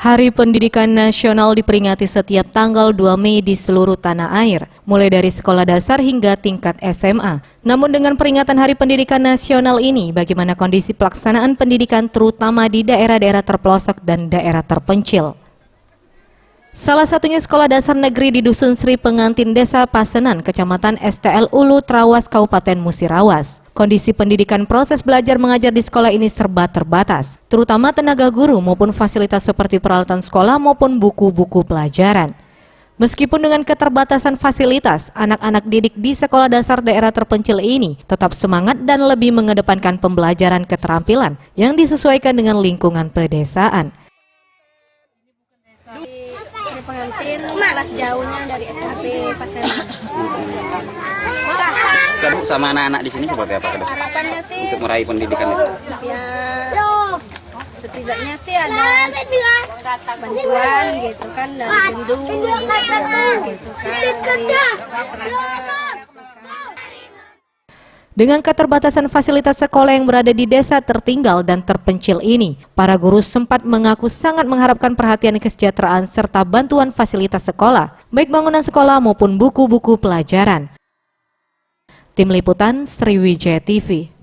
Hari Pendidikan Nasional diperingati setiap tanggal 2 Mei di seluruh tanah air, mulai dari sekolah dasar hingga tingkat SMA. Namun dengan peringatan Hari Pendidikan Nasional ini, bagaimana kondisi pelaksanaan pendidikan terutama di daerah-daerah terpelosok dan daerah terpencil? Salah satunya sekolah dasar negeri di Dusun Sri Pengantin Desa Pasenan, Kecamatan STL Ulu Trawas, Kabupaten Musirawas. Kondisi pendidikan proses belajar mengajar di sekolah ini serba terbatas, terutama tenaga guru maupun fasilitas seperti peralatan sekolah maupun buku-buku pelajaran. Meskipun dengan keterbatasan fasilitas, anak-anak didik di sekolah dasar daerah terpencil ini tetap semangat dan lebih mengedepankan pembelajaran keterampilan yang disesuaikan dengan lingkungan pedesaan. Sri Pengantin, kelas jauhnya dari SMP Pasenan. Kamu sama anak-anak di sini seperti apa? Harapannya sih Untuk meraih pendidikan itu? ya setidaknya sih ada bantuan gitu kan dari gundu gitu kan dari masyarakat. Dengan keterbatasan fasilitas sekolah yang berada di desa tertinggal dan terpencil ini, para guru sempat mengaku sangat mengharapkan perhatian kesejahteraan serta bantuan fasilitas sekolah, baik bangunan sekolah maupun buku-buku pelajaran. Tim Liputan Sriwijaya TV.